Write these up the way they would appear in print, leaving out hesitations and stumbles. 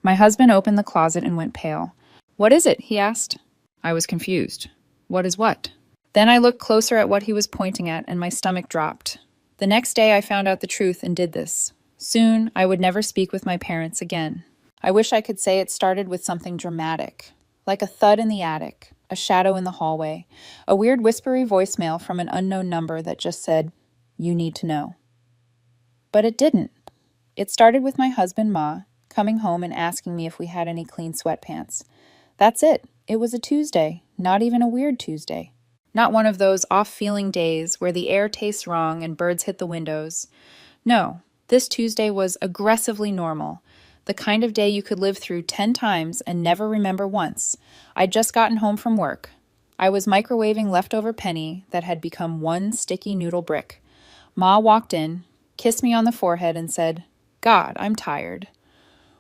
My husband opened the closet and went pale. "What is it?" he asked. I was confused. What is what? Then I looked closer at what he was pointing at, and my stomach dropped. The next day I found out the truth and did this. Soon I would never speak with my parents again. I wish I could say it started with something dramatic, like a thud in the attic, a shadow in the hallway, a weird whispery voicemail from an unknown number that just said, "You need to know." But it didn't. It started with my husband, Ma, coming home and asking me if we had any clean sweatpants. That's it. It was a Tuesday, not even a weird Tuesday. Not one of those off-feeling days where the air tastes wrong and birds hit the windows. No, this Tuesday was aggressively normal, the kind of day you could live through 10 times and never remember once. I'd just gotten home from work. I was microwaving leftover penny that had become one sticky noodle brick. Ma walked in, kissed me on the forehead, and said, "God, I'm tired,"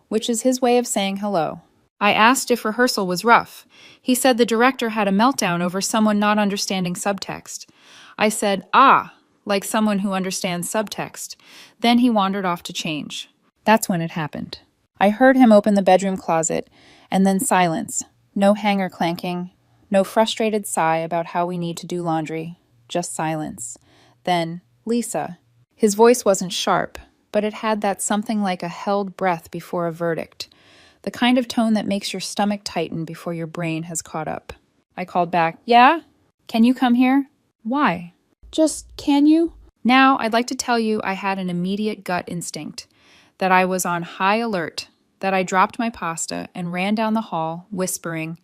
which is his way of saying hello. I asked if rehearsal was rough. He said the director had a meltdown over someone not understanding subtext. I said, like someone who understands subtext. Then he wandered off to change. That's when it happened. I heard him open the bedroom closet, and then silence. No hanger clanking, no frustrated sigh about how we need to do laundry. Just silence. Then, "Lisa." His voice wasn't sharp, but it had that something like a held breath before a verdict. The kind of tone that makes your stomach tighten before your brain has caught up. I called back, "Yeah? Can you come here?" "Why?" "Just, can you?" Now, I'd like to tell you I had an immediate gut instinct, that I was on high alert, that I dropped my pasta and ran down the hall, whispering,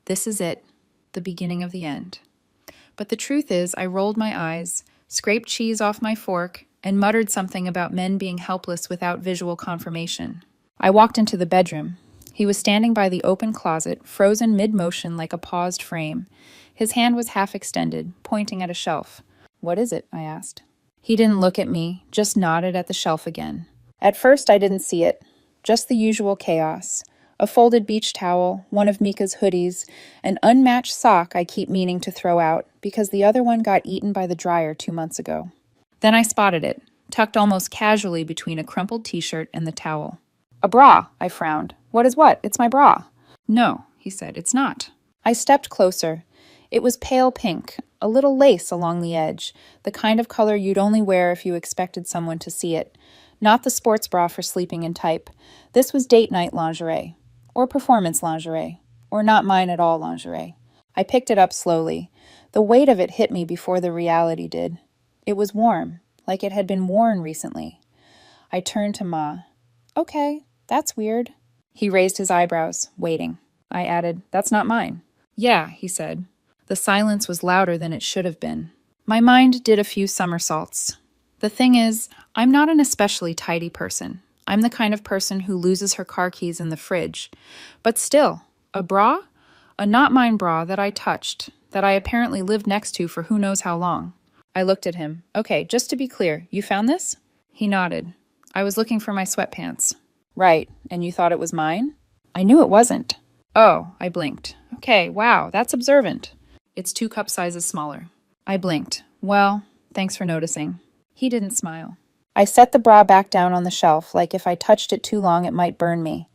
"This is it, the beginning of the end." But the truth is, I rolled my eyes, scraped cheese off my fork, and muttered something about men being helpless without visual confirmation. I walked into the bedroom. He was standing by the open closet, frozen mid-motion like a paused frame. His hand was half extended, pointing at a shelf. "What is it?" I asked. He didn't look at me, just nodded at the shelf again. At first, I didn't see it. Just the usual chaos. A folded beach towel, one of Mika's hoodies, an unmatched sock I keep meaning to throw out because the other one got eaten by the dryer 2 months ago. Then I spotted it, tucked almost casually between a crumpled t-shirt and the towel. "A bra," I frowned. "What is what? It's my bra." "No," he said, "it's not." I stepped closer. It was pale pink, a little lace along the edge, the kind of color you'd only wear if you expected someone to see it. Not the sports bra for sleeping in type. This was date night lingerie, or performance lingerie, or not mine at all lingerie. I picked it up slowly. The weight of it hit me before the reality did. It was warm, like it had been worn recently. I turned to Ma. "Okay, that's weird." He raised his eyebrows, waiting. I added, "That's not mine." "Yeah," he said. The silence was louder than it should have been. My mind did a few somersaults. The thing is, I'm not an especially tidy person. I'm the kind of person who loses her car keys in the fridge. But still, a bra? A not mine bra that I touched, that I apparently lived next to for who knows how long. I looked at him. "Okay, just to be clear, you found this?" He nodded. "I was looking for my sweatpants." "Right, and you thought it was mine?" "I knew it wasn't." "Oh," I blinked. "Okay, wow, that's observant." "It's 2 cup sizes smaller." I blinked. "Well, thanks for noticing." He didn't smile. I set the bra back down on the shelf, like if I touched it too long it might burn me.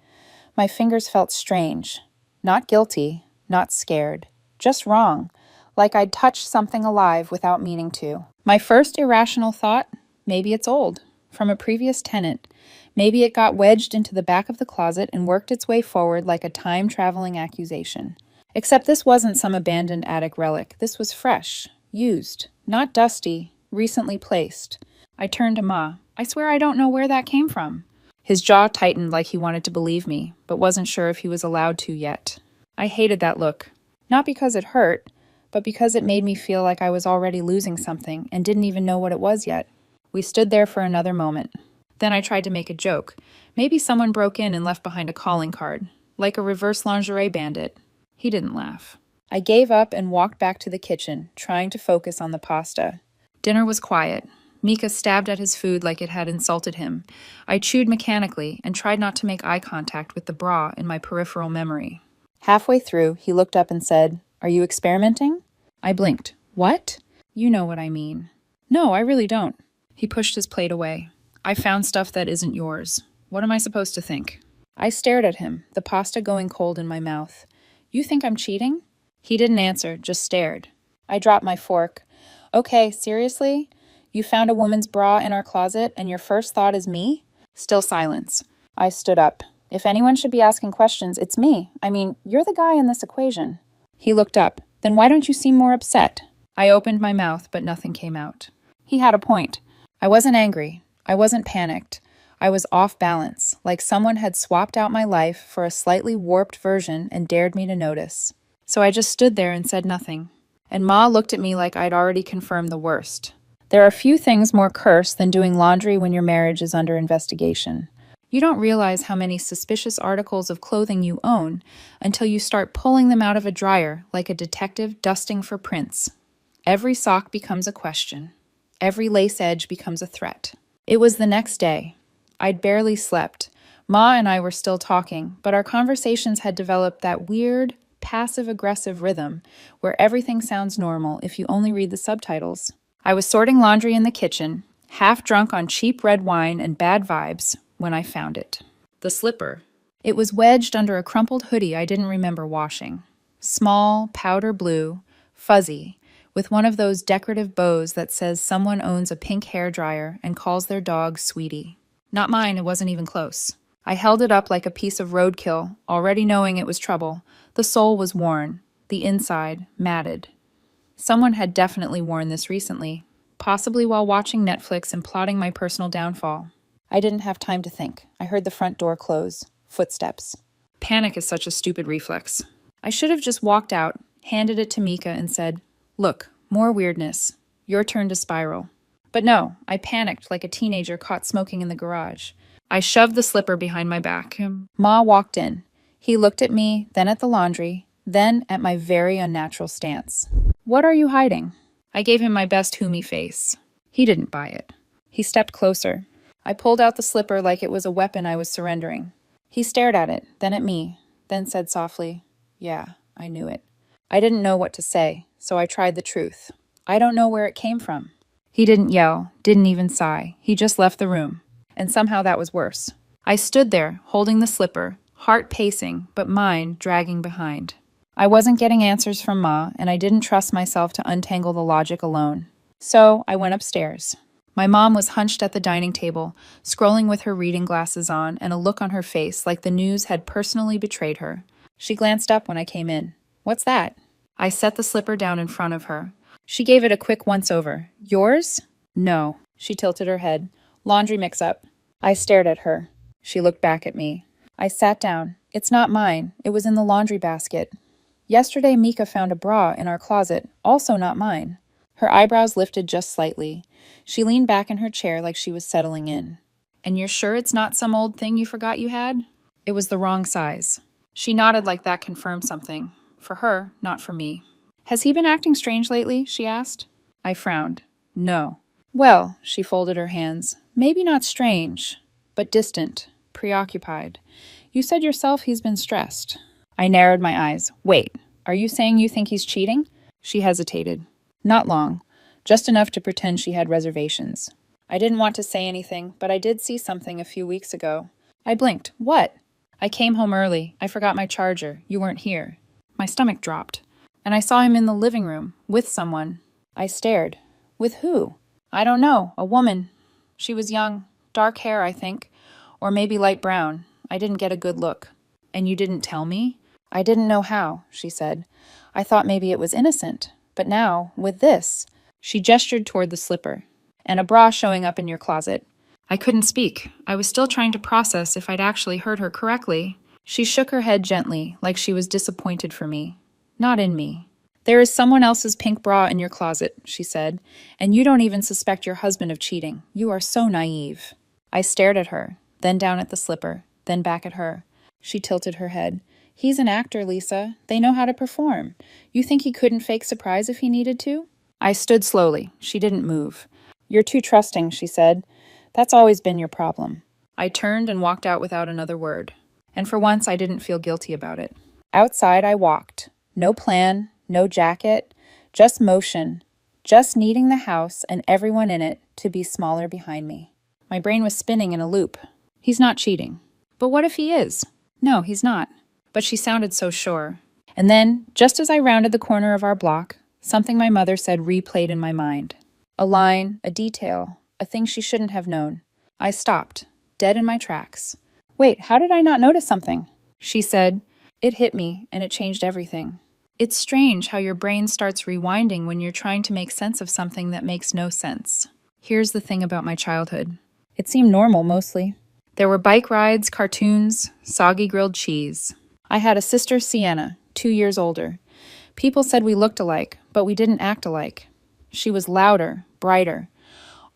My fingers felt strange. Not guilty, not scared. Just wrong, like I'd touched something alive without meaning to. My first irrational thought, maybe it's old, from a previous tenant. Maybe it got wedged into the back of the closet and worked its way forward like a time-traveling accusation. Except this wasn't some abandoned attic relic. This was fresh, used, not dusty, recently placed. I turned to Ma. "I swear I don't know where that came from." His jaw tightened like he wanted to believe me, but wasn't sure if he was allowed to yet. I hated that look. Not because it hurt, but because it made me feel like I was already losing something and didn't even know what it was yet. We stood there for another moment. Then I tried to make a joke. Maybe someone broke in and left behind a calling card, like a reverse lingerie bandit. He didn't laugh. I gave up and walked back to the kitchen, trying to focus on the pasta. Dinner was quiet. Mika stabbed at his food like it had insulted him. I chewed mechanically and tried not to make eye contact with the bra in my peripheral memory. Halfway through, he looked up and said, "Are you experimenting?" I blinked. "What?" "You know what I mean." "No, I really don't." He pushed his plate away. "I found stuff that isn't yours. What am I supposed to think?" I stared at him, the pasta going cold in my mouth. You think I'm cheating? He didn't answer, just stared. I dropped my fork. Okay, seriously? You found a woman's bra in our closet and your first thought is me? Still silence. I stood up. If anyone should be asking questions, it's me. I mean, you're the guy in this equation. He looked up. Then why don't you seem more upset? I opened my mouth, but nothing came out. He had a point. I wasn't angry. I wasn't panicked. I was off balance, like someone had swapped out my life for a slightly warped version and dared me to notice. So I just stood there and said nothing. And Ma looked at me like I'd already confirmed the worst. There are few things more cursed than doing laundry when your marriage is under investigation. You don't realize how many suspicious articles of clothing you own until you start pulling them out of a dryer like a detective dusting for prints. Every sock becomes a question. Every lace edge becomes a threat. It was the next day. I'd barely slept. Ma and I were still talking, but our conversations had developed that weird, passive-aggressive rhythm where everything sounds normal if you only read the subtitles. I was sorting laundry in the kitchen, half drunk on cheap red wine and bad vibes, when I found it. The slipper. It was wedged under a crumpled hoodie I didn't remember washing. Small, powder blue, fuzzy, with one of those decorative bows that says someone owns a pink hairdryer and calls their dog Sweetie. Not mine, it wasn't even close. I held it up like a piece of roadkill, already knowing it was trouble. The sole was worn, the inside matted. Someone had definitely worn this recently, possibly while watching Netflix and plotting my personal downfall. I didn't have time to think. I heard the front door close. Footsteps. Panic is such a stupid reflex. I should have just walked out, handed it to Mika, and said, "Look, more weirdness. Your turn to spiral." But no, I panicked like a teenager caught smoking in the garage. I shoved the slipper behind my back. Ma walked in. He looked at me, then at the laundry, then at my very unnatural stance. "What are you hiding?" I gave him my best Humi face. He didn't buy it. He stepped closer. I pulled out the slipper like it was a weapon I was surrendering. He stared at it, then at me, then said softly, "Yeah, I knew it." I didn't know what to say, so I tried the truth. "I don't know where it came from." He didn't yell, didn't even sigh. He just left the room. And somehow that was worse. I stood there, holding the slipper, heart pacing, but mind dragging behind. I wasn't getting answers from Ma, and I didn't trust myself to untangle the logic alone. So I went upstairs. My mom was hunched at the dining table, scrolling with her reading glasses on and a look on her face like the news had personally betrayed her. She glanced up when I came in. "What's that?" I set the slipper down in front of her. She gave it a quick once-over. "Yours?" "No." She tilted her head. "Laundry mix-up." I stared at her. She looked back at me. I sat down. "It's not mine. It was in the laundry basket. Yesterday Mika found a bra in our closet, also not mine." Her eyebrows lifted just slightly. She leaned back in her chair like she was settling in. "And you're sure it's not some old thing you forgot you had?" "It was the wrong size." She nodded like that confirmed something. For her, not for me. "Has he been acting strange lately?" she asked. I frowned. "No." "Well," she folded her hands, "maybe not strange, but distant, preoccupied. You said yourself he's been stressed." I narrowed my eyes. "Wait, are you saying you think he's cheating?" She hesitated. Not long, just enough to pretend she had reservations. I didn't want to say anything, but I did see something a few weeks ago. I blinked. "What?" "I came home early. I forgot my charger. You weren't here." My stomach dropped. "And I saw him in the living room, with someone." I stared. "With who?" "I don't know. A woman. She was young. Dark hair, I think. Or maybe light brown. I didn't get a good look." "And you didn't tell me?" "I didn't know how," she said. "I thought maybe it was innocent. But now, with this," she gestured toward the slipper, "and a bra showing up in your closet." I couldn't speak. I was still trying to process if I'd actually heard her correctly. She shook her head gently, like she was disappointed for me. "Not in me." "There is someone else's pink bra in your closet," she said, "and you don't even suspect your husband of cheating. You are so naive." I stared at her, then down at the slipper, then back at her. She tilted her head. "He's an actor, Lisa. They know how to perform. You think he couldn't fake surprise if he needed to?" I stood slowly. She didn't move. "You're too trusting," she said. "That's always been your problem." I turned and walked out without another word. And for once, I didn't feel guilty about it. Outside, I walked. No plan, no jacket, just motion, just needing the house and everyone in it to be smaller behind me. My brain was spinning in a loop. He's not cheating. But what if he is? No, he's not. But she sounded so sure. And then, just as I rounded the corner of our block, something my mother said replayed in my mind. A line, a detail, a thing she shouldn't have known. I stopped, dead in my tracks. Wait, how did I not notice something? She said, it hit me, and it changed everything. It's strange how your brain starts rewinding when you're trying to make sense of something that makes no sense. Here's the thing about my childhood. It seemed normal, mostly. There were bike rides, cartoons, soggy grilled cheese. I had a sister, Sienna, 2 years older. People said we looked alike, but we didn't act alike. She was louder, brighter.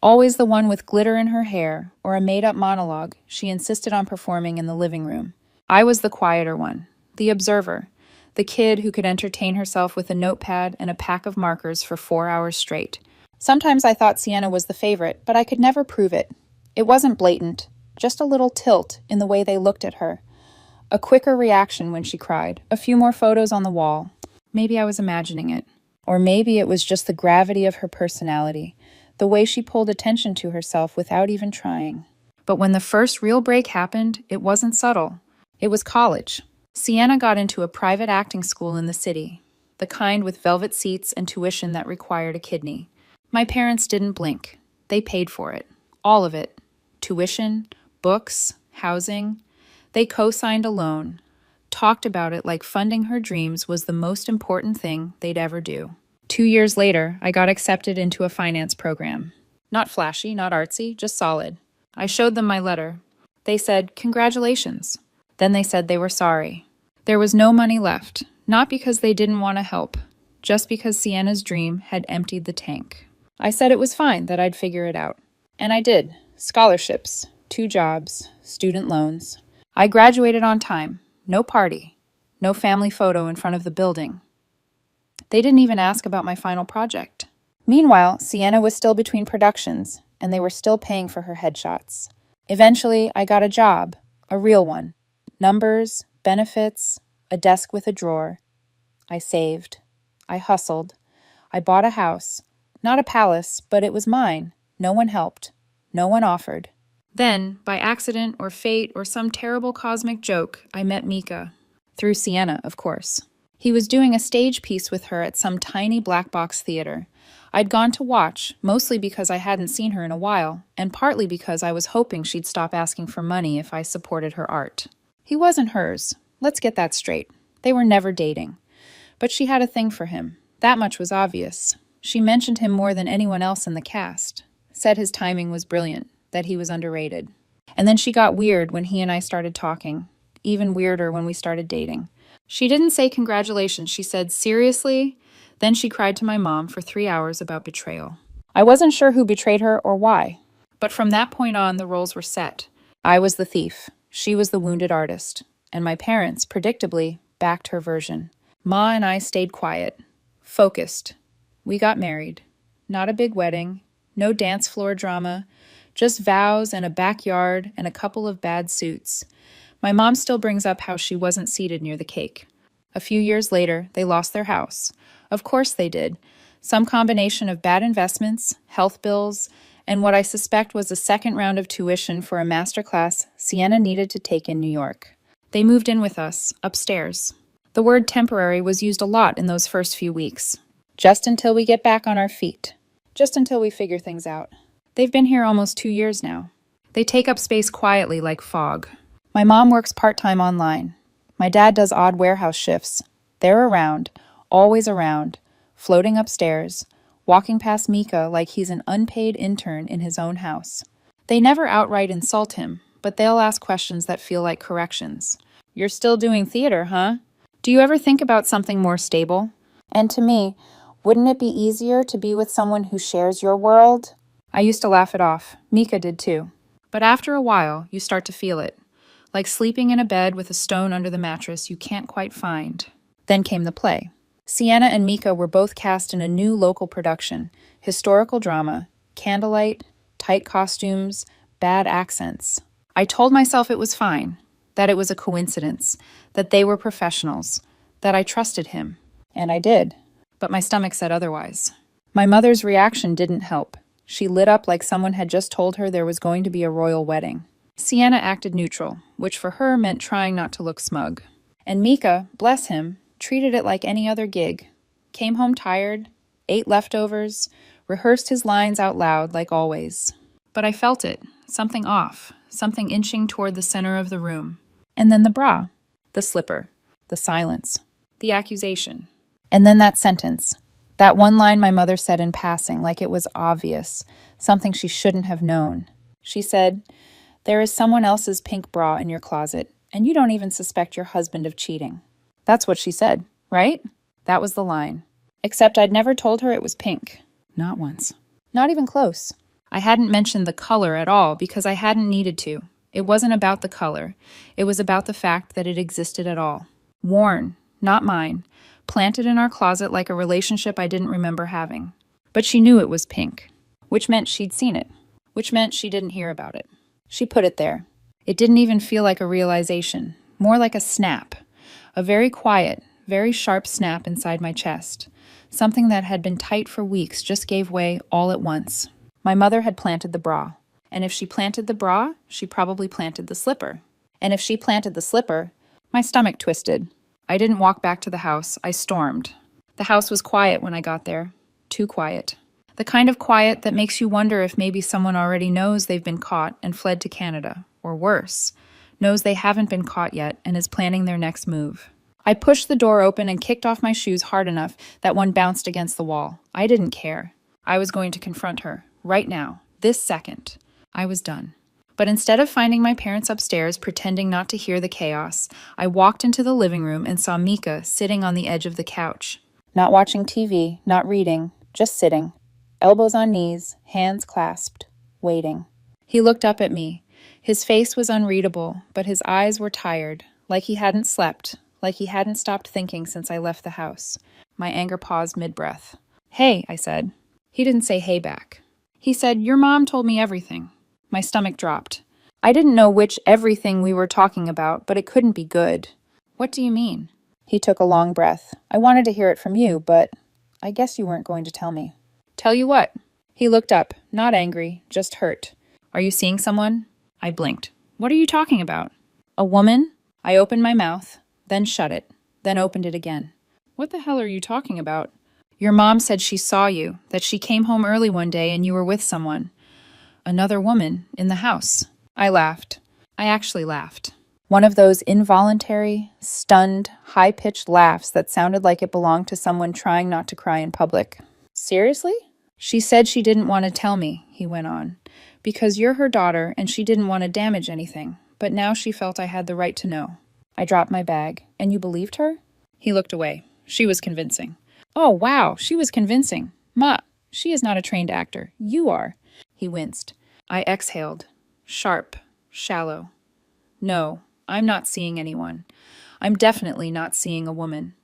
Always the one with glitter in her hair, or a made-up monologue she insisted on performing in the living room. I was the quieter one, the observer, the kid who could entertain herself with a notepad and a pack of markers for 4 hours straight. Sometimes I thought Sienna was the favorite, but I could never prove it. It wasn't blatant, just a little tilt in the way they looked at her. A quicker reaction when she cried, a few more photos on the wall. Maybe I was imagining it. Or maybe it was just the gravity of her personality, the way she pulled attention to herself without even trying. But when the first real break happened, it wasn't subtle. It was college. Sienna got into a private acting school in the city, the kind with velvet seats and tuition that required a kidney. My parents didn't blink. They paid for it. All of it. Tuition, books, housing. They co-signed a loan. Talked about it like funding her dreams was the most important thing they'd ever do. 2 years later, I got accepted into a finance program. Not flashy, not artsy, just solid. I showed them my letter. They said, "Congratulations." Then they said they were sorry. There was no money left, not because they didn't want to help, just because Sienna's dream had emptied the tank. I said it was fine, that I'd figure it out. And I did. Scholarships, 2 jobs, student loans. I graduated on time. No party. No family photo in front of the building. They didn't even ask about my final project. Meanwhile, Sienna was still between productions, and they were still paying for her headshots. Eventually, I got a job, a real one. Numbers, benefits, a desk with a drawer. I saved. I hustled. I bought a house. Not a palace, but it was mine. No one helped. No one offered. Then, by accident or fate or some terrible cosmic joke, I met Mika. Through Sienna, of course. He was doing a stage piece with her at some tiny black box theater. I'd gone to watch, mostly because I hadn't seen her in a while, and partly because I was hoping she'd stop asking for money if I supported her art. He wasn't hers. Let's get that straight. They were never dating. But she had a thing for him. That much was obvious. She mentioned him more than anyone else in the cast. Said his timing was brilliant, that he was underrated. And then she got weird when he and I started talking. Even weirder when we started dating. She didn't say congratulations, she said, seriously? Then she cried to my mom for 3 hours about betrayal. I wasn't sure who betrayed her or why. But from that point on, the roles were set. I was the thief. She was the wounded artist. And my parents, predictably, backed her version. Ma and I stayed quiet. Focused. We got married. Not a big wedding. No dance floor drama. Just vows and a backyard and a couple of bad suits. My mom still brings up how she wasn't seated near the cake. A few years later, they lost their house. Of course they did. Some combination of bad investments, health bills, and what I suspect was a second round of tuition for a master class Sienna needed to take in New York. They moved in with us, upstairs. The word temporary was used a lot in those first few weeks. Just until we get back on our feet. Just until we figure things out. They've been here almost 2 years now. They take up space quietly like fog. My mom works part-time online. My dad does odd warehouse shifts. They're around, always around, floating upstairs, walking past Mika like he's an unpaid intern in his own house. They never outright insult him, but they'll ask questions that feel like corrections. You're still doing theater, huh? Do you ever think about something more stable? And to me, wouldn't it be easier to be with someone who shares your world? I used to laugh it off. Mika did too. But after a while, you start to feel it. Like sleeping in a bed with a stone under the mattress you can't quite find. Then came the play. Sienna and Mika were both cast in a new local production, historical drama, candlelight, tight costumes, bad accents. I told myself it was fine, that it was a coincidence, that they were professionals, that I trusted him. And I did. But my stomach said otherwise. My mother's reaction didn't help. She lit up like someone had just told her there was going to be a royal wedding. Sienna acted neutral, which for her meant trying not to look smug. And Mika, bless him, treated it like any other gig. Came home tired, ate leftovers, rehearsed his lines out loud like always. But I felt it, something off, something inching toward the center of the room. And then the bra, the slipper, the silence, the accusation. And then that sentence, that one line my mother said in passing like it was obvious, something she shouldn't have known. She said, "There is someone else's pink bra in your closet, and you don't even suspect your husband of cheating." That's what she said, right? That was the line. Except I'd never told her it was pink. Not once. Not even close. I hadn't mentioned the color at all because I hadn't needed to. It wasn't about the color. It was about the fact that it existed at all. Worn, not mine. Planted in our closet like a relationship I didn't remember having. But she knew it was pink, which meant she'd seen it, which meant she didn't hear about it. She put it there. It didn't even feel like a realization, more like a snap. A very quiet, very sharp snap inside my chest. Something that had been tight for weeks just gave way all at once. My mother had planted the bra. And if she planted the bra, she probably planted the slipper. And if she planted the slipper, my stomach twisted. I didn't walk back to the house. I stormed. The house was quiet when I got there. Too quiet. The kind of quiet that makes you wonder if maybe someone already knows they've been caught and fled to Canada, or worse, knows they haven't been caught yet and is planning their next move. I pushed the door open and kicked off my shoes hard enough that one bounced against the wall. I didn't care. I was going to confront her, right now, this second. I was done. But instead of finding my parents upstairs pretending not to hear the chaos, I walked into the living room and saw Mika sitting on the edge of the couch. Not watching TV, not reading, just sitting. Elbows on knees, hands clasped, waiting. He looked up at me. His face was unreadable, but his eyes were tired, like he hadn't slept, like he hadn't stopped thinking since I left the house. My anger paused mid-breath. "Hey," I said. He didn't say hey back. He said, "Your mom told me everything." My stomach dropped. I didn't know which everything we were talking about, but it couldn't be good. "What do you mean?" He took a long breath. "I wanted to hear it from you, but I guess you weren't going to tell me." "Tell you what?" He looked up, not angry, just hurt. "Are you seeing someone?" I blinked. "What are you talking about?" "A woman?" I opened my mouth, then shut it, then opened it again. "What the hell are you talking about?" "Your mom said she saw you, that she came home early one day and you were with someone. Another woman in the house." I laughed. I actually laughed. One of those involuntary, stunned, high-pitched laughs that sounded like it belonged to someone trying not to cry in public. "Seriously?" "She said she didn't want to tell me," he went on, "because you're her daughter and she didn't want to damage anything, but now she felt I had the right to know." I dropped my bag. "And you believed her?" He looked away. "She was convincing." "Oh, wow, she was convincing. Ma, she is not a trained actor. You are." He winced. I exhaled. Sharp, shallow. "No, I'm not seeing anyone. I'm definitely not seeing a woman.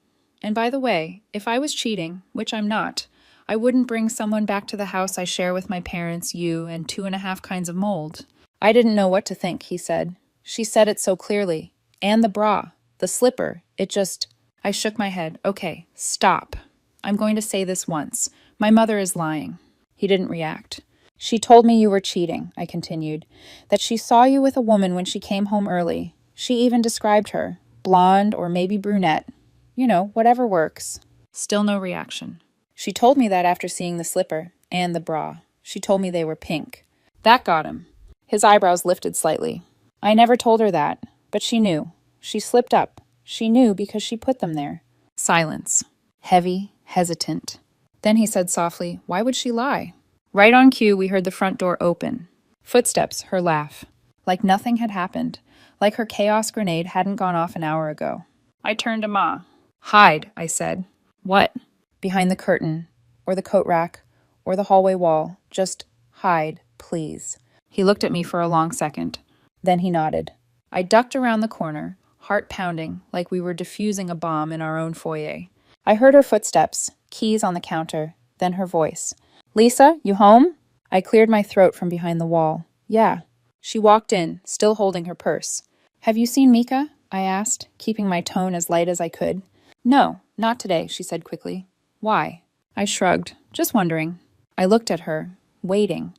And by the way, if I was cheating, which I'm not, I wouldn't bring someone back to the house I share with my parents, you, and 2.5 kinds of mold." I didn't know what to think, he said. She said it so clearly. And the bra, the slipper, it just... I shook my head. "Okay, stop. I'm going to say this once. My mother is lying." He didn't react. "She told me you were cheating," I continued, "that she saw you with a woman when she came home early. She even described her, blonde or maybe brunette. You know, whatever works." Still no reaction. "She told me that after seeing the slipper and the bra. She told me they were pink." That got him. His eyebrows lifted slightly. "I never told her that, but she knew. She slipped up. She knew because she put them there." Silence. Heavy, hesitant. Then he said softly, "Why would she lie?" Right on cue, we heard the front door open. Footsteps, her laugh. Like nothing had happened. Like her chaos grenade hadn't gone off an hour ago. I turned to Ma. "Hide," I said. "What?" "Behind the curtain, or the coat rack, or the hallway wall. Just hide, please." He looked at me for a long second. Then he nodded. I ducked around the corner, heart pounding, like we were defusing a bomb in our own foyer. I heard her footsteps, keys on the counter, then her voice. "Lisa, you home?" I cleared my throat from behind the wall. "Yeah." She walked in, still holding her purse. "Have you seen Mika?" I asked, keeping my tone as light as I could. "No, not today," she said quickly. "Why?" I shrugged. "Just wondering." I looked at her, waiting.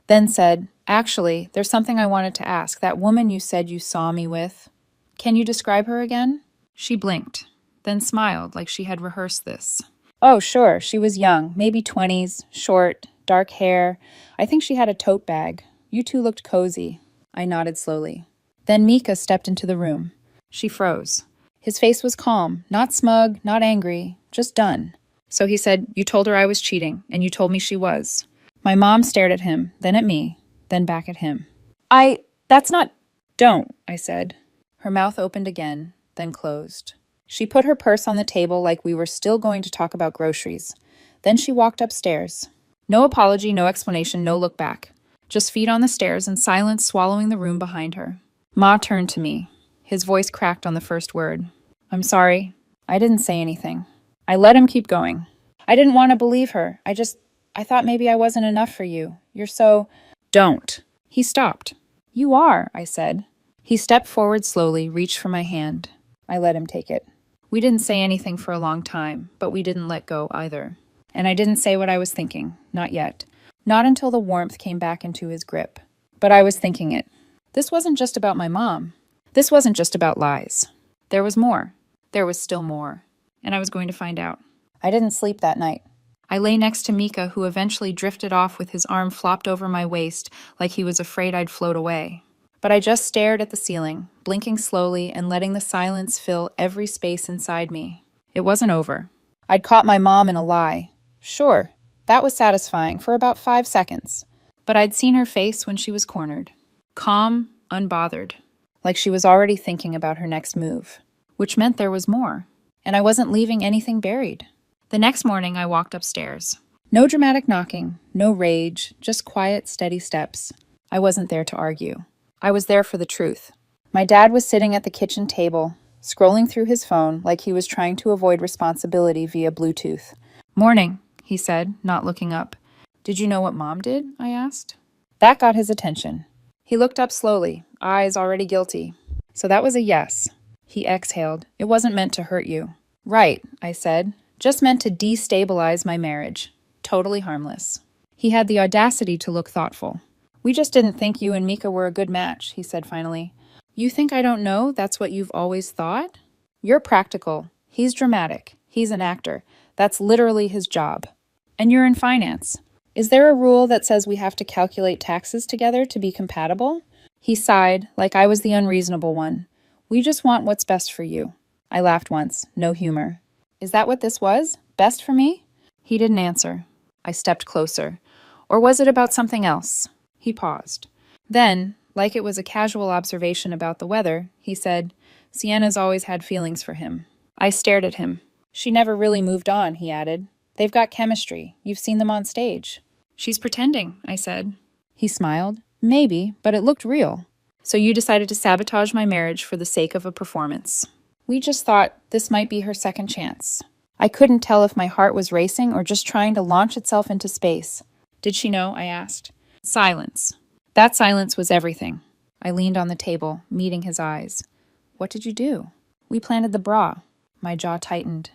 Then said, "Actually, there's something I wanted to ask. That woman you said you saw me with. Can you describe her again?" She blinked, then smiled like she had rehearsed this. "Oh, sure. She was young, maybe 20s, short, dark hair. I think she had a tote bag. You two looked cozy." I nodded slowly. Then Mika stepped into the room. She froze. His face was calm, not smug, not angry, just done. So he said, "You told her I was cheating, and you told me she was." My mom stared at him, then at me, then back at him. That's not... "Don't," I said. Her mouth opened again, then closed. She put her purse on the table like we were still going to talk about groceries. Then she walked upstairs. No apology, no explanation, no look back. Just feet on the stairs and silence swallowing the room behind her. Ma turned to me. His voice cracked on the first word. "I'm sorry. I didn't say anything. I let him keep going. I didn't want to believe her. I thought maybe I wasn't enough for you. You're so..." "Don't." He stopped. "You are," I said. He stepped forward slowly, reached for my hand. I let him take it. We didn't say anything for a long time, but we didn't let go either. And I didn't say what I was thinking, not yet. Not until the warmth came back into his grip. But I was thinking it. This wasn't just about my mom. This wasn't just about lies. There was more. There was still more. And I was going to find out. I didn't sleep that night. I lay next to Mika, who eventually drifted off with his arm flopped over my waist like he was afraid I'd float away. But I just stared at the ceiling, blinking slowly and letting the silence fill every space inside me. It wasn't over. I'd caught my mom in a lie. Sure, that was satisfying for about 5 seconds. But I'd seen her face when she was cornered. Calm, unbothered. Like she was already thinking about her next move. Which meant there was more. And I wasn't leaving anything buried. The next morning, I walked upstairs. No dramatic knocking, no rage, just quiet, steady steps. I wasn't there to argue. I was there for the truth. My dad was sitting at the kitchen table, scrolling through his phone like he was trying to avoid responsibility via Bluetooth. "Morning," he said, not looking up. "Did you know what Mom did?" I asked. That got his attention. He looked up slowly, eyes already guilty. So that was a yes. He exhaled. "It wasn't meant to hurt you." "Right," I said. "Just meant to destabilize my marriage. Totally harmless." He had the audacity to look thoughtful. "We just didn't think you and Mika were a good match," he said finally. "You think I don't know that's what you've always thought? You're practical. He's dramatic. He's an actor. That's literally his job. And you're in finance. Is there a rule that says we have to calculate taxes together to be compatible?" He sighed, like I was the unreasonable one. "We just want what's best for you." I laughed once, no humor. "Is that what this was? Best for me?" He didn't answer. I stepped closer. Or was it about something else? He paused. Then, like it was a casual observation about the weather, he said, "Sienna's always had feelings for him." I stared at him. "She never really moved on," he added. "They've got chemistry. You've seen them on stage." "She's pretending," I said. He smiled. "Maybe, but it looked real." "So you decided to sabotage my marriage for the sake of a performance." "We just thought this might be her second chance." I couldn't tell if my heart was racing or just trying to launch itself into space. "Did she know?" I asked. Silence. That silence was everything. I leaned on the table, meeting his eyes. "What did you do?" "We planted the bra." My jaw tightened.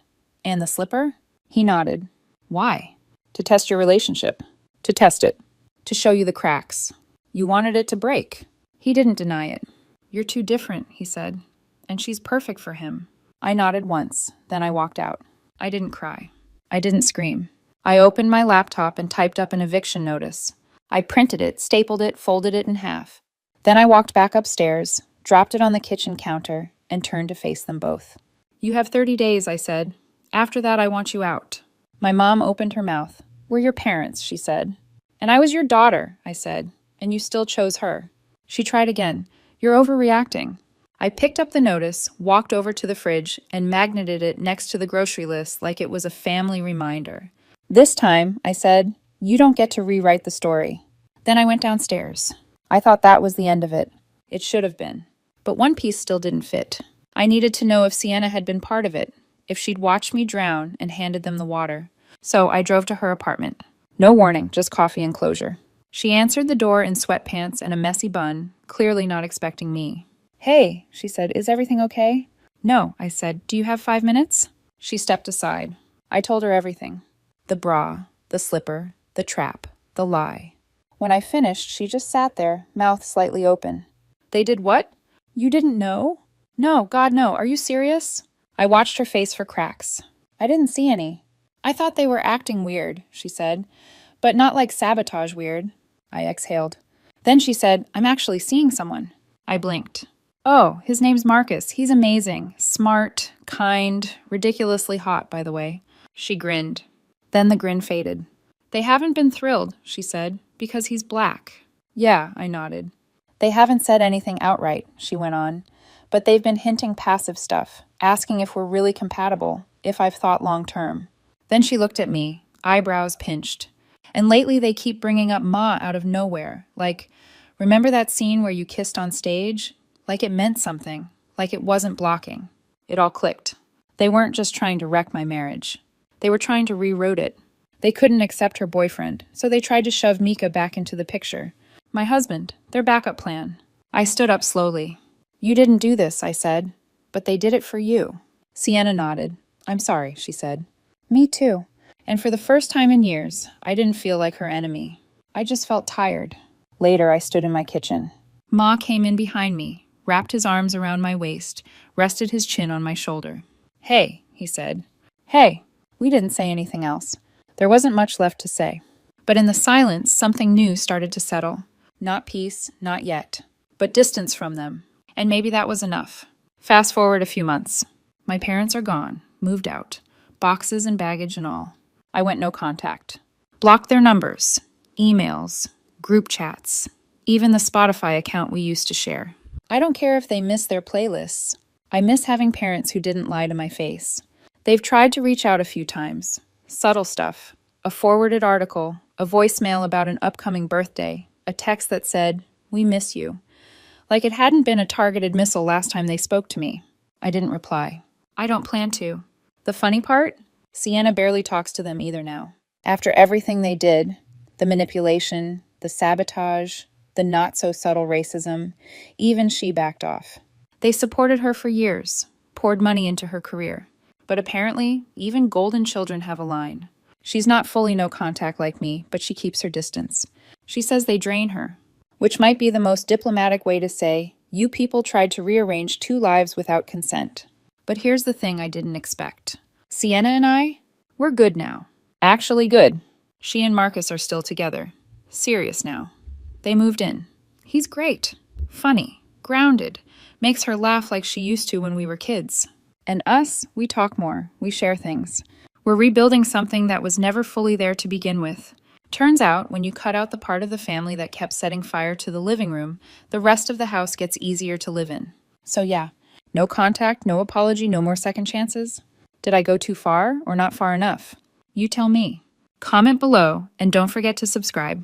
"And the slipper?" He nodded. "Why?" "To test your relationship." "To test it." "To show you the cracks." "You wanted it to break." He didn't deny it. "You're too different," he said. "And she's perfect for him." I nodded once, then I walked out. I didn't cry. I didn't scream. I opened my laptop and typed up an eviction notice. I printed it, stapled it, folded it in half. Then I walked back upstairs, dropped it on the kitchen counter, and turned to face them both. "You have 30 days, I said. After that, I want you out." My mom opened her mouth. "We're your parents," she said. "And I was your daughter," I said, "and you still chose her." She tried again. "You're overreacting." I picked up the notice, walked over to the fridge, and magneted it next to the grocery list like it was a family reminder. "This time," I said, "you don't get to rewrite the story." Then I went downstairs. I thought that was the end of it. It should have been. But one piece still didn't fit. I needed to know if Sienna had been part of it, if she'd watched me drown and handed them the water. So I drove to her apartment. No warning, just coffee and closure. She answered the door in sweatpants and a messy bun, clearly not expecting me. "Hey," she said, "is everything okay?" "No," I said. "Do you have 5 minutes?" She stepped aside. I told her everything. The bra, the slipper, the trap, the lie. When I finished, she just sat there, mouth slightly open. They did what? You didn't know? No, God, no. Are you serious? I watched her face for cracks. I didn't see any. I thought they were acting weird, she said, but not like sabotage weird. I exhaled. Then she said, I'm actually seeing someone. I blinked. Oh, his name's Marcus. He's amazing. Smart, kind, ridiculously hot, by the way. She grinned. Then the grin faded. They haven't been thrilled, she said, because he's black. Yeah, I nodded. They haven't said anything outright, she went on, but they've been hinting passive stuff, asking if we're really compatible, if I've thought long term. Then she looked at me, eyebrows pinched. And lately they keep bringing up Ma out of nowhere, like, remember that scene where you kissed on stage? Like it meant something, like it wasn't blocking. It all clicked. They weren't just trying to wreck my marriage. They were trying to rewrote it. They couldn't accept her boyfriend, so they tried to shove Mika back into the picture. My husband, their backup plan. I stood up slowly. You didn't do this, I said, but they did it for you. Sienna nodded. I'm sorry, she said. Me too. And for the first time in years, I didn't feel like her enemy. I just felt tired. Later, I stood in my kitchen. Ma came in behind me, wrapped his arms around my waist, rested his chin on my shoulder. Hey, he said. Hey. We didn't say anything else. There wasn't much left to say. But in the silence, something new started to settle. Not peace, not yet, but distance from them. And maybe that was enough. Fast forward a few months. My parents are gone, moved out. Boxes and baggage and all. I went no contact. Blocked their numbers, emails, group chats, even the Spotify account we used to share. I don't care if they miss their playlists. I miss having parents who didn't lie to my face. They've tried to reach out a few times. Subtle stuff. A forwarded article, a voicemail about an upcoming birthday, a text that said, we miss you. Like it hadn't been a targeted missile last time they spoke to me. I didn't reply. I don't plan to. The funny part? Sienna barely talks to them either now. After everything they did, the manipulation, the sabotage, the not-so-subtle racism, even she backed off. They supported her for years, poured money into her career. But apparently, even golden children have a line. She's not fully no contact like me, but she keeps her distance. She says they drain her, which might be the most diplomatic way to say, you people tried to rearrange two lives without consent. But here's the thing I didn't expect. Sienna and I, we're good now. Actually good. She and Marcus are still together. Serious now. They moved in. He's great. Funny. Grounded. Makes her laugh like she used to when we were kids. And us, we talk more. We share things. We're rebuilding something that was never fully there to begin with. Turns out, when you cut out the part of the family that kept setting fire to the living room, the rest of the house gets easier to live in. So yeah, no contact, no apology, no more second chances. Did I go too far or not far enough? You tell me. Comment below and don't forget to subscribe.